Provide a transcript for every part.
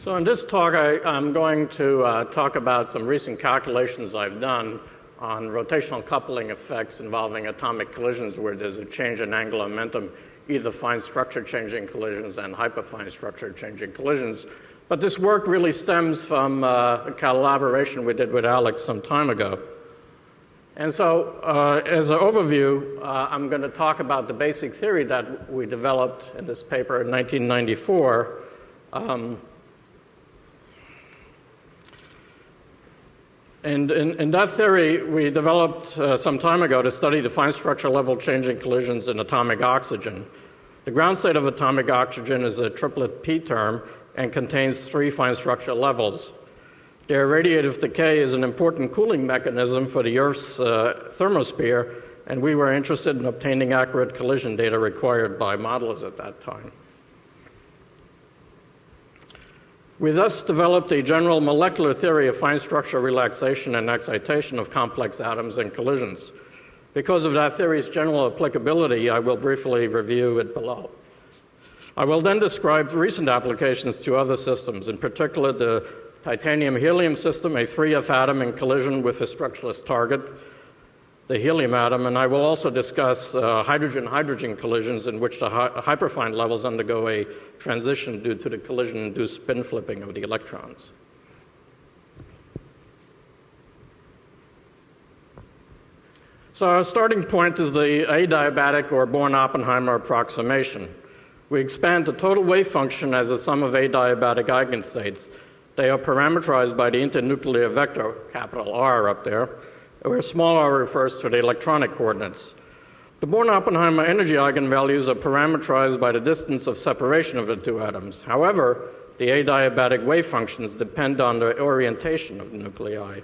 So in this talk, I'm going to talk about some recent calculations I've done on rotational coupling effects involving atomic collisions where there's a change in angular momentum, either fine structure changing collisions and hyperfine structure changing collisions. But this work really stems from a collaboration we did with Alex some time ago. And so as an overview, I'm going to talk about the basic theory that we developed in this paper in 1994. And in that theory, we developed some time ago to study the fine structure level changing collisions in atomic oxygen. The ground state of atomic oxygen is a triplet P term and contains 3 fine structure levels. Their radiative decay is an important cooling mechanism for the Earth's thermosphere, and we were interested in obtaining accurate collision data required by modelers at that time. We thus developed a general molecular theory of fine structure relaxation and excitation of complex atoms and collisions. Because of that theory's general applicability, I will briefly review it below. I will then describe recent applications to other systems, in particular the titanium-helium system, a 3F atom in collision with a structureless target, the helium atom, and I will also discuss hydrogen-hydrogen collisions in which the hyperfine levels undergo a transition due to the collision-induced spin flipping of the electrons. So our starting point is the adiabatic or Born-Oppenheimer approximation. We expand the total wave function as a sum of adiabatic eigenstates. They are parameterized by the internuclear vector, capital R up there, where small r refers to the electronic coordinates. The Born-Oppenheimer energy eigenvalues are parameterized by the distance of separation of the two atoms. However, the adiabatic wave functions depend on the orientation of the nuclei.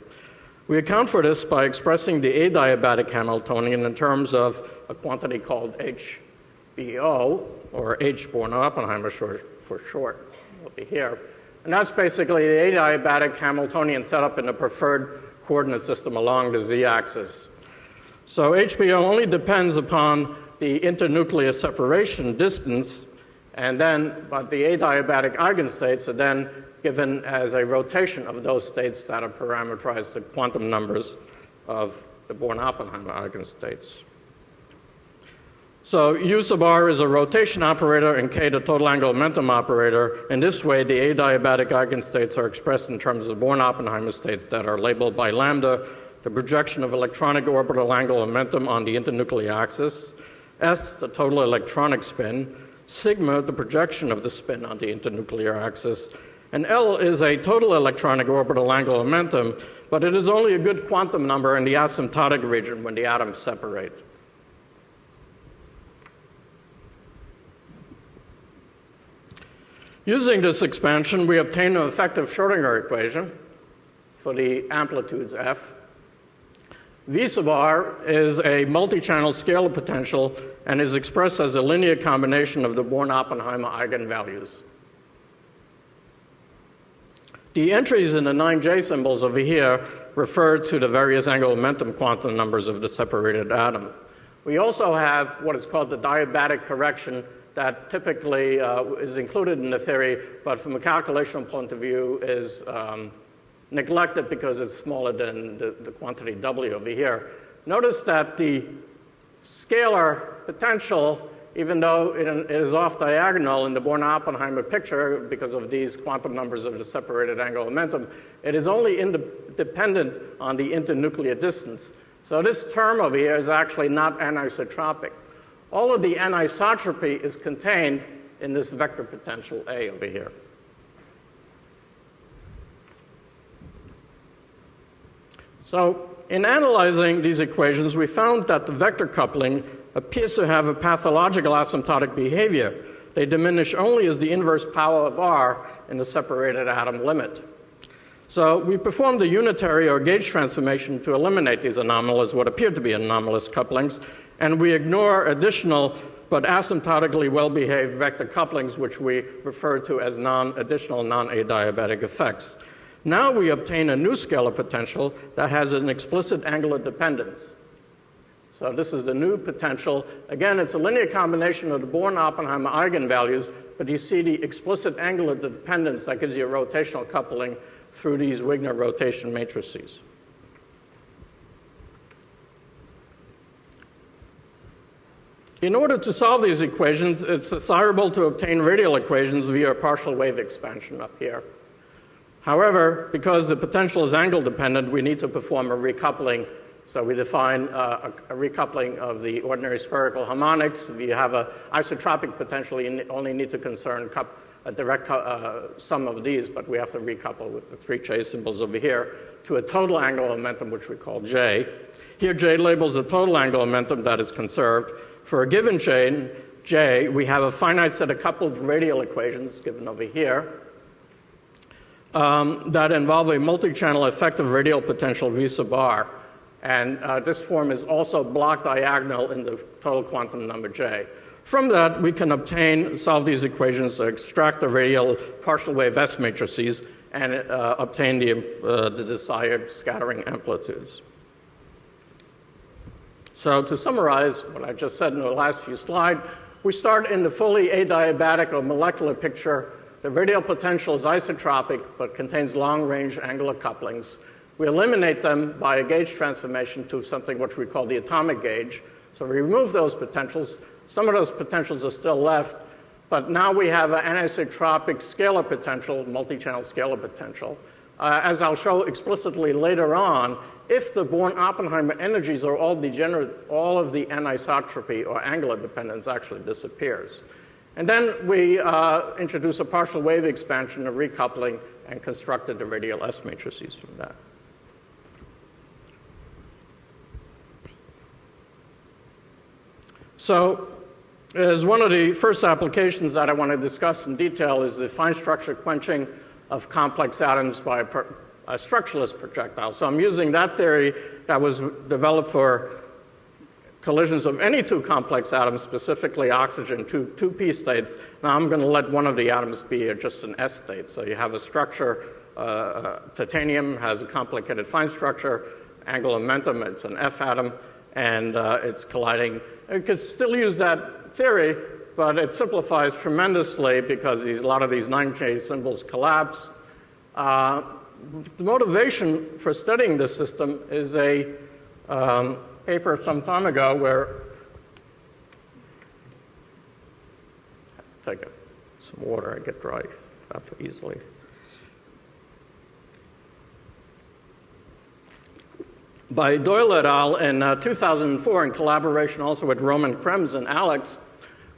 We account for this by expressing the adiabatic Hamiltonian in terms of a quantity called HBO, or H Born-Oppenheimer for short, will be here. And that's basically the adiabatic Hamiltonian set up in the preferred coordinate system along the z-axis. So HBO only depends upon the internuclear separation distance, and then, but the adiabatic eigenstates are then given as a rotation of those states that are parameterized to quantum numbers of the Born-Oppenheimer eigenstates. So U sub r is a rotation operator and k the total angular momentum operator. In this way, the adiabatic eigenstates are expressed in terms of Born-Oppenheimer states that are labeled by lambda, the projection of electronic orbital angular momentum on the internuclear axis, S, the total electronic spin, sigma, the projection of the spin on the internuclear axis, and L is a total electronic orbital angular momentum, but it is only a good quantum number in the asymptotic region when the atoms separate. Using this expansion, we obtain an effective Schrodinger equation for the amplitudes F. V sub r is a multi-channel scalar potential and is expressed as a linear combination of the Born-Oppenheimer eigenvalues. The entries in the 9J symbols over here refer to the various angular momentum quantum numbers of the separated atom. We also have what is called the diabatic correction that typically is included in the theory, but from a calculational point of view is neglected because it's smaller than the quantity W over here. Notice that the scalar potential, even though it is off diagonal in the Born-Oppenheimer picture because of these quantum numbers of the separated angular momentum, it is only dependent on the internuclear distance. So this term over here is actually not anisotropic. All of the anisotropy is contained in this vector potential A over here. So in analyzing these equations, we found that the vector coupling appears to have a pathological asymptotic behavior. They diminish only as the inverse power of R in the separated atom limit. So we performed a unitary or gauge transformation to eliminate these anomalous, what appear to be anomalous couplings, and we ignore additional but asymptotically well-behaved vector couplings, which we refer to as additional non-adiabatic effects. Now we obtain a new scalar potential that has an explicit angular dependence. So this is the new potential. Again, it's a linear combination of the Born-Oppenheimer eigenvalues, but you see the explicit angular dependence that gives you a rotational coupling through these Wigner rotation matrices. In order to solve these equations, it's desirable to obtain radial equations via a partial wave expansion up here. However, because the potential is angle dependent, we need to perform a recoupling. So we define a recoupling of the ordinary spherical harmonics. If you have an isotropic potential, you only need to concern a direct sum of these, but we have to recouple with the three J symbols over here to a total angular momentum, which we call J. Here, J labels the total angular momentum that is conserved. For a given chain, J, we have a finite set of coupled radial equations given over here that involve a multi-channel effective radial potential V sub r. And this form is also block diagonal in the total quantum number J. From that, we can solve these equations to extract the radial partial wave S matrices and obtain the desired scattering amplitudes. So to summarize what I just said in the last few slides, we start in the fully adiabatic or molecular picture. The radial potential is isotropic, but contains long-range angular couplings. We eliminate them by a gauge transformation to something which we call the atomic gauge. So we remove those potentials. Some of those potentials are still left, but now we have an anisotropic scalar potential, multi-channel scalar potential. As I'll show explicitly later on, if the Born-Oppenheimer energies are all degenerate, all of the anisotropy or angular dependence actually disappears. And then we introduce a partial wave expansion, a recoupling, and constructed the radial S matrices from that. So, as one of the first applications that I want to discuss in detail is the fine structure quenching of complex atoms by a structureless projectile. So I'm using that theory that was developed for collisions of any two complex atoms, specifically oxygen, two p states. Now I'm going to let one of the atoms be just an s state. So you have a structure, titanium has a complicated fine structure, angular momentum, it's an F atom, and it's colliding. You could still use that theory, but it simplifies tremendously because a lot of these 9J symbols collapse. The motivation for studying this system is a paper some time ago where, take some water, I get dry easily. By Doyle et al. In 2004, in collaboration also with Roman Krems and Alex,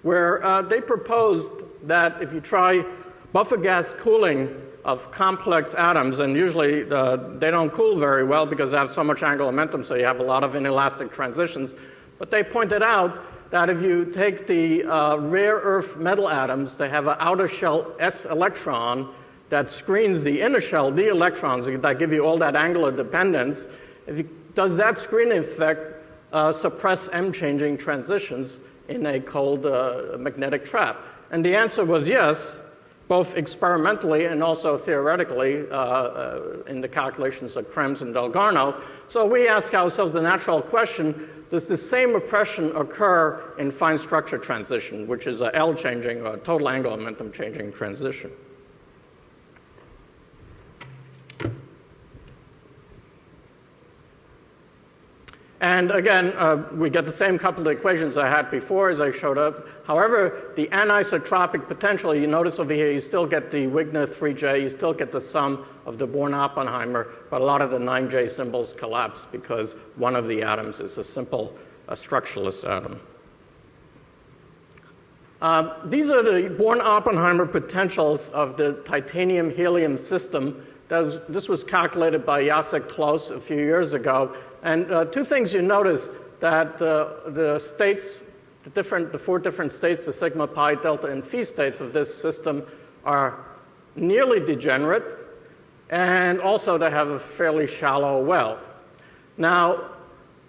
where they proposed that if you try buffer gas cooling of complex atoms, and usually they don't cool very well because they have so much angular momentum, so you have a lot of inelastic transitions. But they pointed out that if you take the rare earth metal atoms, they have an outer shell S electron that screens the inner shell D electrons that give you all that angular dependence. Does that screening effect suppress M-changing transitions in a cold magnetic trap? And the answer was yes, both experimentally and also theoretically in the calculations of Krems and Dalgarno. So we ask ourselves the natural question, does the same oppression occur in fine structure transition, which is a L-changing or total angular momentum changing transition? And again, we get the same couple of equations I had before as I showed up. However, the anisotropic potential, you notice over here, you still get the Wigner 3J, you still get the sum of the Born-Oppenheimer, but a lot of the 9J symbols collapse because one of the atoms is a simple structureless atom. These are the Born-Oppenheimer potentials of the titanium-helium system. This was calculated by Jacek Klaus a few years ago. And two things you notice, that the states, the four different states, the sigma, pi, delta, and phi states of this system are nearly degenerate, and also they have a fairly shallow well. Now,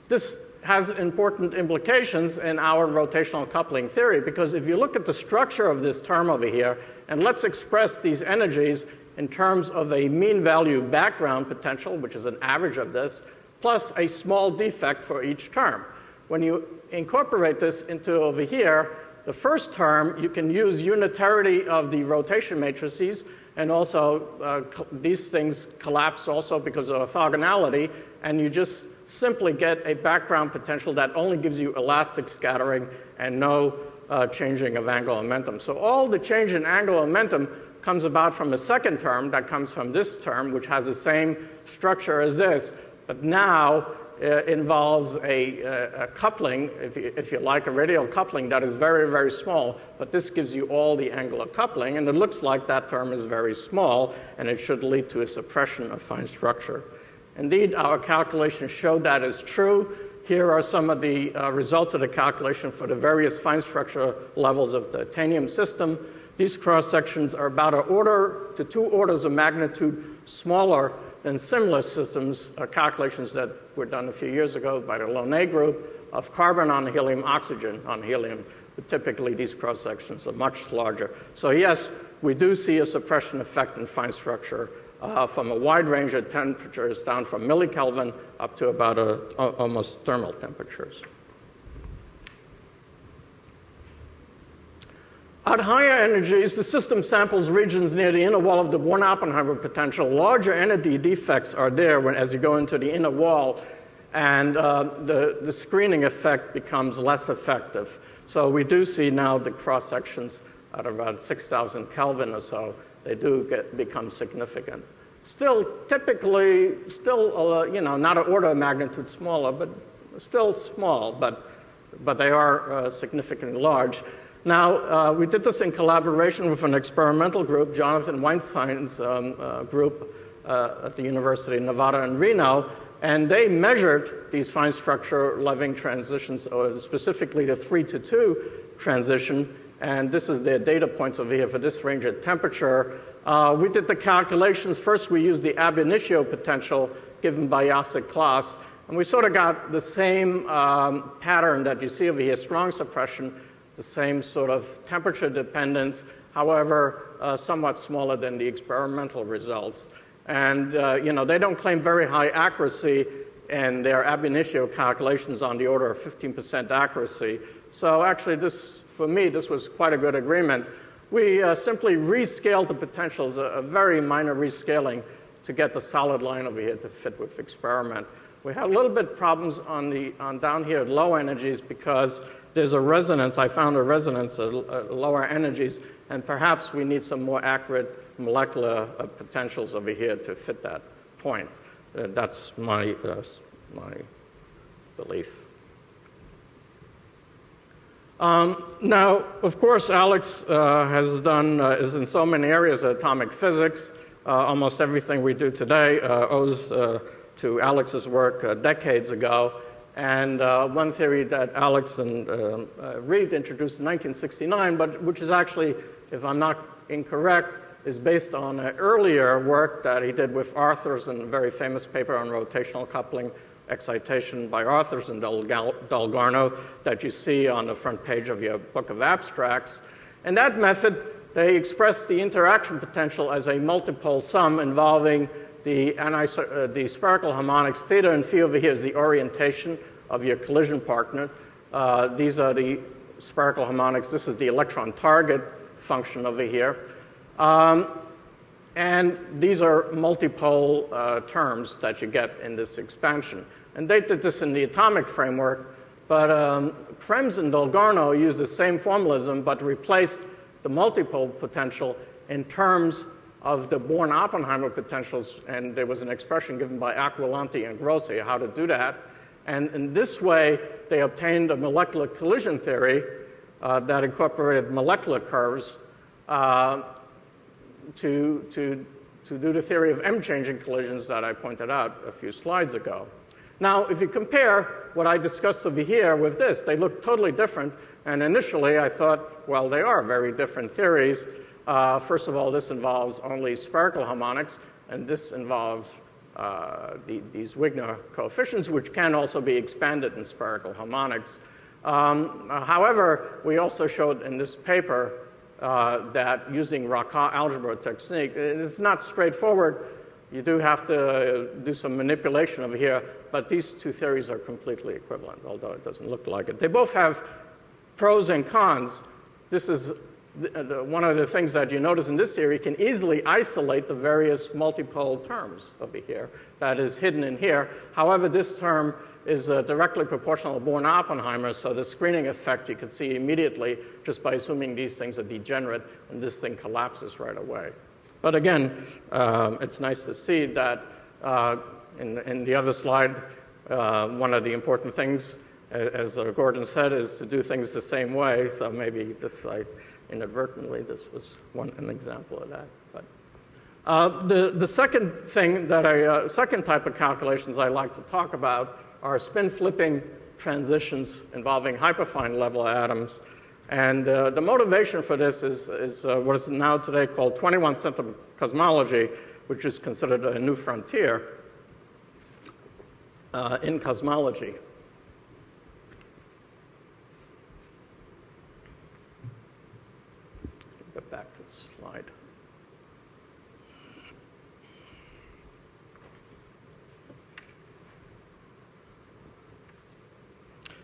this has important implications in our rotational coupling theory, because if you look at the structure of this term over here, and let's express these energies in terms of a mean value background potential, which is an average of this, plus a small defect for each term. when you incorporate this into over here, the first term, you can use unitarity of the rotation matrices, and also these things collapse also because of orthogonality, and you just simply get a background potential that only gives you elastic scattering and no changing of angular momentum. So all the change in angular momentum comes about from a second term that comes from this term, which has the same structure as this, but now involves a coupling, if you like, a radial coupling that is very, very small, but this gives you all the angular coupling, and it looks like that term is very small, and it should lead to a suppression of fine structure. Indeed, our calculations show that is true. Here are some of the results of the calculation for the various fine structure levels of the titanium system. These cross-sections are about an order to 2 orders of magnitude smaller than similar systems, calculations that were done a few years ago by the Loné group of carbon on helium, oxygen on helium. But typically, these cross-sections are much larger. So yes, we do see a suppression effect in fine structure from a wide range of temperatures, down from millikelvin up to about almost thermal temperatures. At higher energies, the system samples regions near the inner wall of the Born-Oppenheimer potential. Larger entity defects are there as you go into the inner wall, and the screening effect becomes less effective. So we do see now the cross-sections at about 6,000 Kelvin or so, they do become significant. Still, typically, not an order of magnitude smaller, but still small, but they are significantly large. Now, we did this in collaboration with an experimental group, Jonathan Weinstein's group at the University of Nevada in Reno, and they measured these fine structure Leving transitions, or specifically the 3-to-2 transition, and this is their data points over here for this range of temperature. We did the calculations. First, we used the ab initio potential given by Jacek Klaas, and we sort of got the same pattern that you see over here, strong suppression, the same sort of temperature dependence, however, somewhat smaller than the experimental results. And, they don't claim very high accuracy in their ab initio calculations on the order of 15% accuracy. So actually, for me, this was quite a good agreement. We simply rescaled the potentials, a very minor rescaling, to get the solid line over here to fit with experiment. We had a little bit problems on down here at low energies because there's a resonance. I found a resonance at lower energies, and perhaps we need some more accurate molecular potentials over here to fit that point. That's my belief. Now, of course, Alex is in so many areas of atomic physics. Almost everything we do today owes to Alex's work decades ago. And one theory that Alex and Reed introduced in 1969, but which is actually, if I'm not incorrect, is based on an earlier work that he did with Arthurs in a very famous paper on rotational coupling excitation by Arthurs and Dalgarno that you see on the front page of your book of abstracts. In that method, they expressed the interaction potential as a multipole sum involving the spherical harmonics. Theta and phi over here is the orientation of your collision partner. These are the spherical harmonics. This is the electron target function over here. And these are multipole terms that you get in this expansion. And they did this in the atomic framework, but Krems and Dalgarno used the same formalism, but replaced the multipole potential in terms of the Born-Oppenheimer potentials, and there was an expression given by Aquilante and Grossi how to do that. And in this way, they obtained a molecular collision theory that incorporated molecular curves to do the theory of M-changing collisions that I pointed out a few slides ago. Now, if you compare what I discussed over here with this, they look totally different. And initially, I thought, well, they are very different theories. First of all, this involves only spherical harmonics, and this involves these Wigner coefficients, which can also be expanded in spherical harmonics. However, we also showed in this paper that using Racah algebra technique, it's not straightforward, you do have to do some manipulation over here, but these two theories are completely equivalent, although it doesn't look like it. They both have pros and cons. This is one of the things that you notice in this theory. You can easily isolate the various multipole terms over here that is hidden in here. However, this term is directly proportional to Born-Oppenheimer, so the screening effect you can see immediately just by assuming these things are degenerate, and this thing collapses right away. But again, it's nice to see that in the other slide, one of the important things, as Gordon said, is to do things the same way. So maybe this slide, inadvertently, this was an example of that. But the second thing that second type of calculations I like to talk about are spin flipping transitions involving hyperfine level atoms. And the motivation for this is what is now today called 21 centimeter cosmology, which is considered a new frontier in cosmology. Get back to the slide.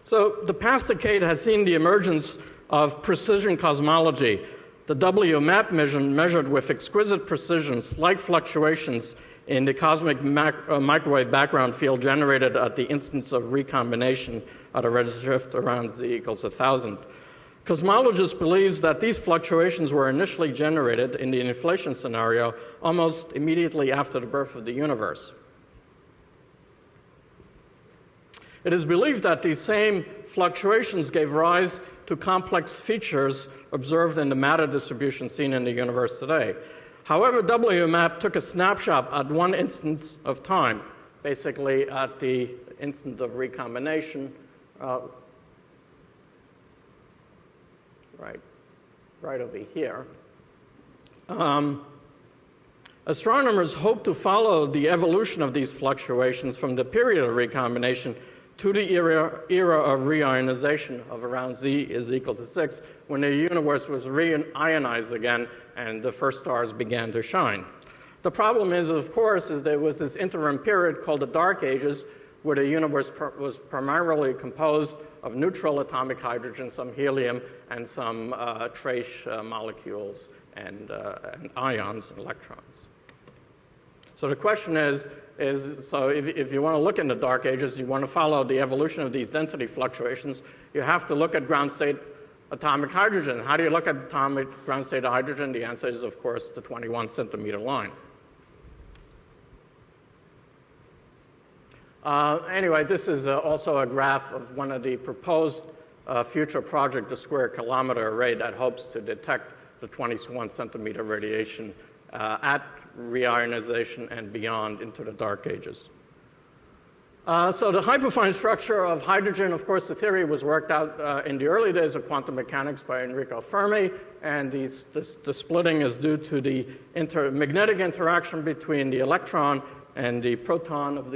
So the past decade has seen the emergence of precision cosmology. The WMAP mission measured with exquisite precision slight fluctuations in the cosmic microwave background field generated at the instance of recombination at a redshift around z equals 1,000. Cosmologists believe that these fluctuations were initially generated in the inflation scenario almost immediately after the birth of the universe. It is believed that these same fluctuations gave rise to complex features observed in the matter distribution seen in the universe today. However, WMAP took a snapshot at one instance of time, basically at the instant of recombination, right over here. Astronomers hope to follow the evolution of these fluctuations from the period of recombination to the era of reionization of around z is equal to 6, when the universe was reionized again and the first stars began to shine. The problem is, of course, there was this interim period called the Dark Ages, where the universe was primarily composed of neutral atomic hydrogen, some helium, and some trace molecules and ions and electrons. So the question is so if you want to look in the Dark Ages, you want to follow the evolution of these density fluctuations, you have to look at ground state atomic hydrogen. How do you look at atomic ground state hydrogen? The answer is, of course, the 21 centimeter line. Anyway, this is also a graph of one of the proposed future project, the Square Kilometer Array, that hopes to detect the 21 centimeter radiation at reionization and beyond into the Dark Ages. So the hyperfine structure of hydrogen, of course, the theory was worked out in the early days of quantum mechanics by Enrico Fermi, and the splitting is due to the magnetic interaction between the electron and the proton of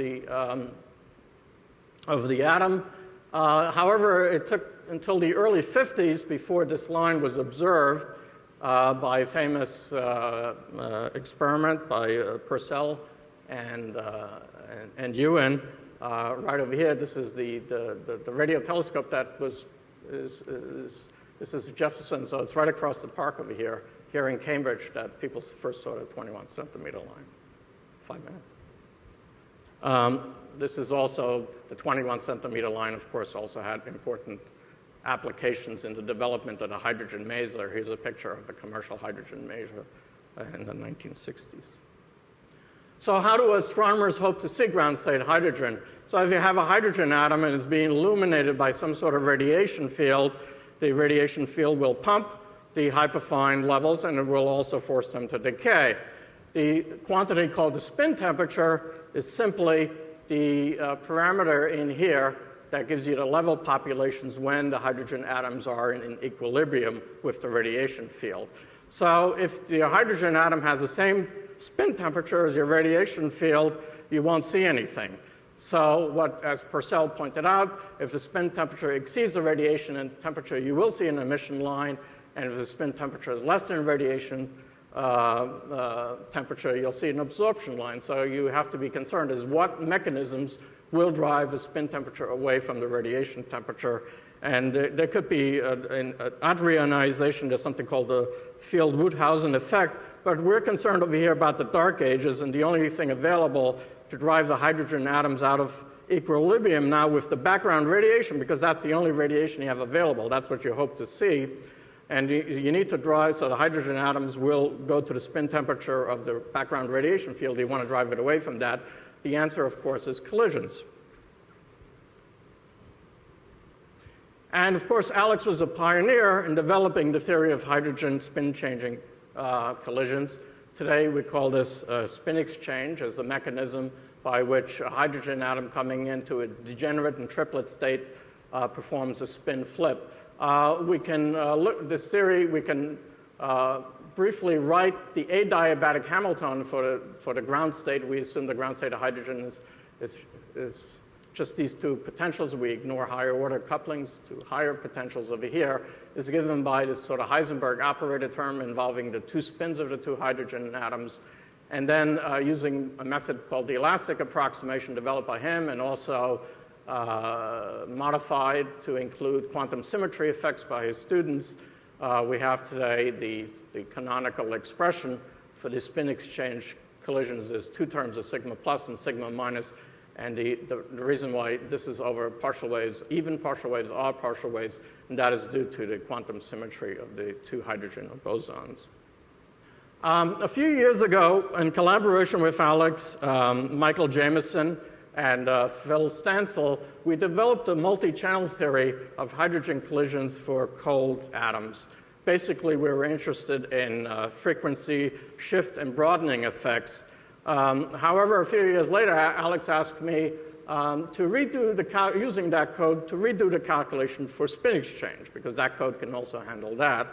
the atom. However, it took until the early 50s before this line was observed by a famous experiment by Purcell and Ewan. Right over here, this is the radio telescope that this is Jefferson, so it's right across the park over here in Cambridge, that people first saw the 21 centimeter line. 5 minutes. This is also the 21 centimeter line, of course, also had important applications in the development of the hydrogen maser. Here's a picture of the commercial hydrogen maser in the 1960s. So how do astronomers hope to see ground state hydrogen? So if you have a hydrogen atom and it's being illuminated by some sort of radiation field, the radiation field will pump the hyperfine levels and it will also force them to decay. The quantity called the spin temperature is simply the parameter in here that gives you the level populations when the hydrogen atoms are in equilibrium with the radiation field. So if the hydrogen atom has the same spin temperature as your radiation field, you won't see anything. So as Purcell pointed out, if the spin temperature exceeds the radiation temperature, you will see an emission line, and if the spin temperature is less than radiation temperature, you'll see an absorption line. So you have to be concerned is what mechanisms will drive the spin temperature away from the radiation temperature. And there could be an adreionization. There's something called the Field-Woothausen effect. But we're concerned over here about the dark ages, and the only thing available to drive the hydrogen atoms out of equilibrium now with the background radiation, because that's the only radiation you have available. That's what you hope to see. And you need to drive so the hydrogen atoms will go to the spin temperature of the background radiation field. You want to drive it away from that. The answer, of course, is collisions. And, of course, Alex was a pioneer in developing the theory of hydrogen spin-changing collisions. Today, we call this spin exchange as the mechanism by which a hydrogen atom coming into a degenerate and triplet state performs a spin flip. We can look at this theory. We can briefly write the adiabatic Hamiltonian for the ground state. We assume the ground state of hydrogen is just these two potentials. We ignore higher order couplings to higher potentials over here. Is given by this sort of Heisenberg operator term involving the two spins of the two hydrogen atoms. And then using a method called the elastic approximation developed by him and also modified to include quantum symmetry effects by his students, we have today the canonical expression for the spin exchange collisions. There's two terms of sigma plus and sigma minus. And the reason why this is over partial waves, even partial waves, are partial waves, and that is due to the quantum symmetry of the two hydrogen bosons. A few years ago, in collaboration with Alex, Michael Jamieson, and Phil Stansel, we developed a multi-channel theory of hydrogen collisions for cold atoms. Basically, we were interested in frequency shift and broadening effects. However, a few years later, Alex asked me to redo using that code to redo the calculation for spin exchange, because that code can also handle that.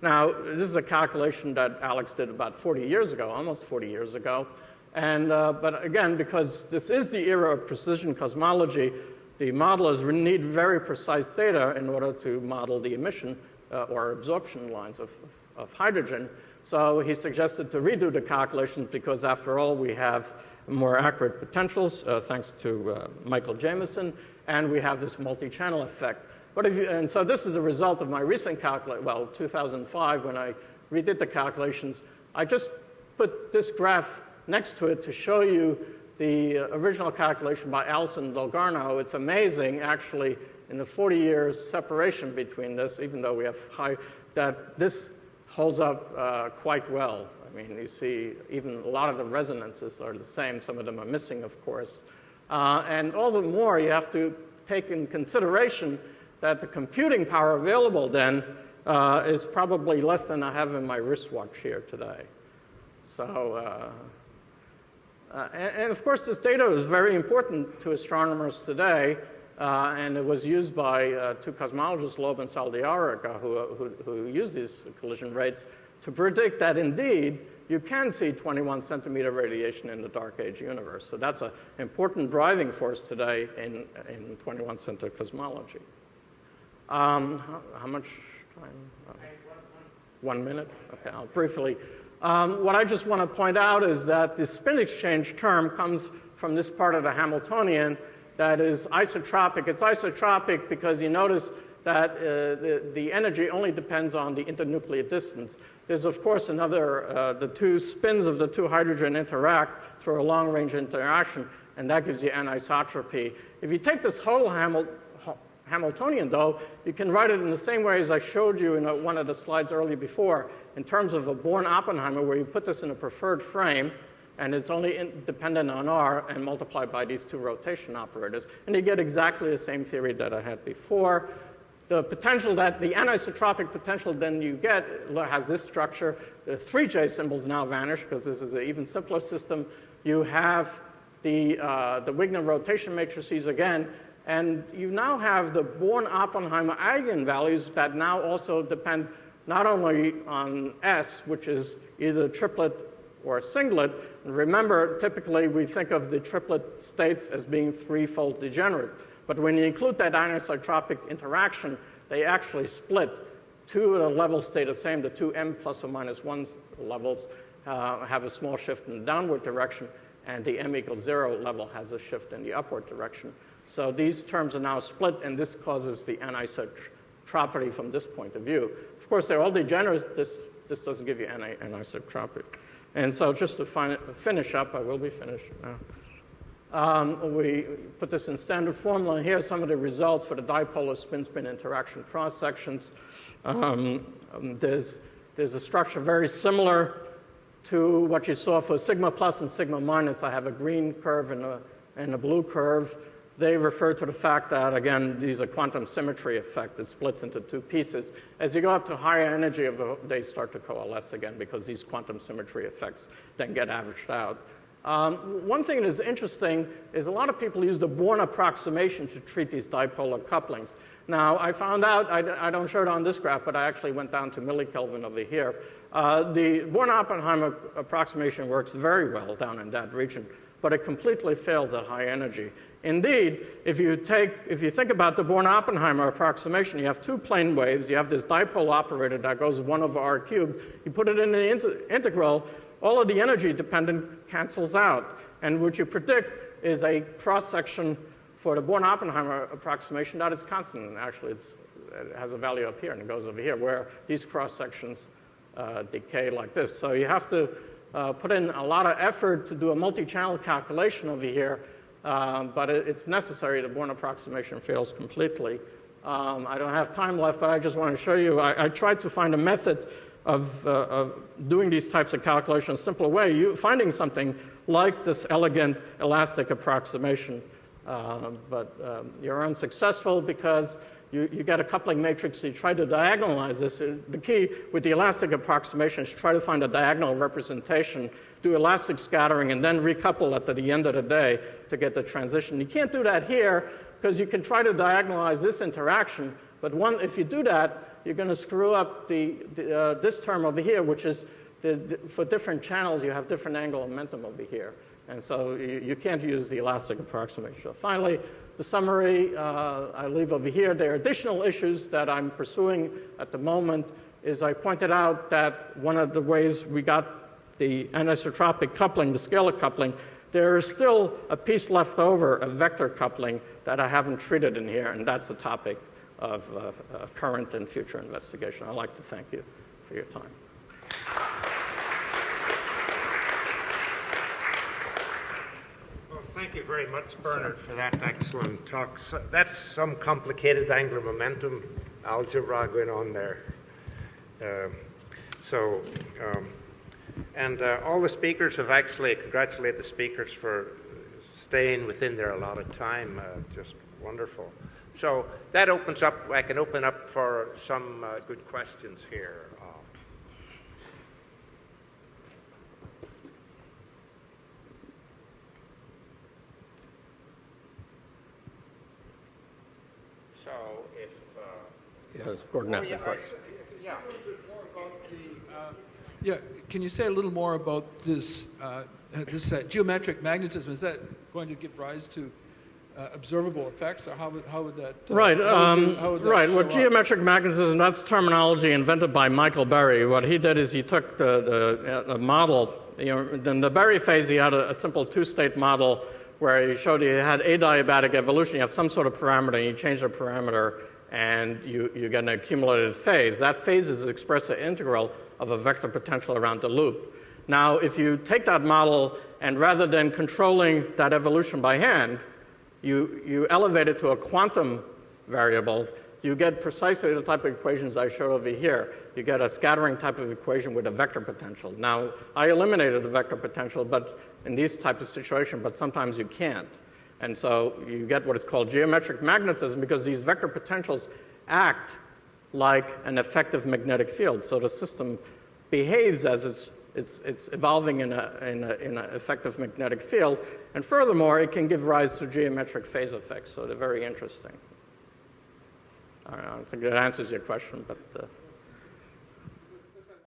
Now, this is a calculation that Alex did about 40 years ago, almost 40 years ago. And, but again, because this is the era of precision cosmology, the modelers need very precise data in order to model the emission or absorption lines of hydrogen. So he suggested to redo the calculations because, after all, we have more accurate potentials, thanks to Michael Jamieson, and we have this multi-channel effect. And so this is a result of my recent calculation, well, 2005, when I redid the calculations. I just put this graph next to it to show you the original calculation by Allison and Dalgarno. It's amazing, actually, in the 40 years separation between this, even though we have that this holds up quite well. I mean, you see even a lot of the resonances are the same. Some of them are missing, of course. And all the more, you have to take in consideration that the computing power available then is probably less than I have in my wristwatch here today. So, and of course, this data is very important to astronomers today. And it was used by two cosmologists, Loeb and Saldiarica, who used these collision rates to predict that, indeed, you can see 21 centimeter radiation in the dark age universe. So that's an important driving force today in 21 centimeter cosmology. How much time? 1 minute? Okay, I'll briefly. What I just want to point out is that the spin exchange term comes from this part of the Hamiltonian that is isotropic. It's isotropic because you notice that the energy only depends on the internuclear distance. There's, of course, another, the two spins of the two hydrogen interact through a long-range interaction, and that gives you anisotropy. If you take this whole Hamiltonian, though, you can write it in the same way as I showed you in one of the slides earlier before, in terms of a Born-Oppenheimer, where you put this in a preferred frame, and it's only dependent on R and multiplied by these two rotation operators. And you get exactly the same theory that I had before. The potential that the anisotropic potential then you get has this structure. The 3J symbols now vanish because this is an even simpler system. You have the Wigner rotation matrices again, and you now have the Born-Oppenheimer eigenvalues that now also depend not only on S, which is either triplet or singlet. And remember, typically we think of the triplet states as being threefold degenerate. But when you include that anisotropic interaction, they actually split. Two at a level stay the same, the two m plus or minus 1 levels have a small shift in the downward direction, and the m equals 0 level has a shift in the upward direction. So these terms are now split, and this causes the anisotropy from this point of view. Of course, they're all degenerate. This doesn't give you anisotropy. And so just to finish up, I will be finished now. We put this in standard formula. Here are some of the results for the dipolar spin-spin interaction cross-sections. There's a structure very similar to what you saw for sigma plus and sigma minus. I have a green curve and a blue curve. They refer to the fact that, again, these are quantum symmetry effect. It splits into two pieces. As you go up to higher energy, they start to coalesce again because these quantum symmetry effects then get averaged out. One thing that is interesting is a lot of people use the Born approximation to treat these dipolar couplings. Now, I found out, I don't show it on this graph, but I actually went down to millikelvin over here. The Born-Oppenheimer approximation works very well down in that region, but it completely fails at high energy. Indeed, if you think about the Born-Oppenheimer approximation, you have two plane waves. You have this dipole operator that goes 1 over r cubed. You put it in the integral, all of the energy dependent cancels out. And what you predict is a cross-section for the Born-Oppenheimer approximation that is constant. Actually, it has a value up here and it goes over here, where these cross-sections decay like this. So you have to put in a lot of effort to do a multi-channel calculation over here. But it's necessary. The Born approximation fails completely. I don't have time left, but I just want to show you. I tried to find a method of doing these types of calculations a simpler way, finding something like this elegant elastic approximation. But you're unsuccessful because you get a coupling matrix. So you try to diagonalize this. The key with the elastic approximation is to try to find a diagonal representation, do elastic scattering, and then recouple at the end of the day to get the transition. You can't do that here because you can try to diagonalize this interaction, but if you do that, you're going to screw up this term over here, which is for different channels, you have different angular momentum over here. And so you can't use the elastic approximation. So finally, the summary I leave over here. There are additional issues that I'm pursuing at the moment. Is I pointed out that one of the ways we got the anisotropic coupling, the scalar coupling, there is still a piece left over, a vector coupling, that I haven't treated in here, and that's the topic of current and future investigation. I'd like to thank you for your time. Well, thank you very much, Bernard, for that excellent talk. So that's some complicated angular momentum algebra going on there. And all the speakers have actually congratulated the speakers for staying within their allotted time. Just wonderful. So that opens up, I can open up for some good questions here. So if... yes, Gordon has a question. Yeah. Yeah, can you say a little more about this geometric magnetism? Is that going to give rise to observable effects, or how would that? Right. Right. What geometric magnetism? That's terminology invented by Michael Berry. What he did is he took the model. In the Berry phase, he had a simple two-state model where he showed you had adiabatic evolution. You have some sort of parameter, and you change the parameter, and you get an accumulated phase. That phase is expressed as an integral of a vector potential around the loop. Now, if you take that model and rather than controlling that evolution by hand, you elevate it to a quantum variable, you get precisely the type of equations I showed over here. You get a scattering type of equation with a vector potential. Now, I eliminated the vector potential but in these types of situations, but sometimes you can't. And so you get what is called geometric magnetism because these vector potentials act like an effective magnetic field. So the system behaves as it's evolving in an effective magnetic field. And furthermore, it can give rise to geometric phase effects. So they're very interesting. I don't think that answers your question, but...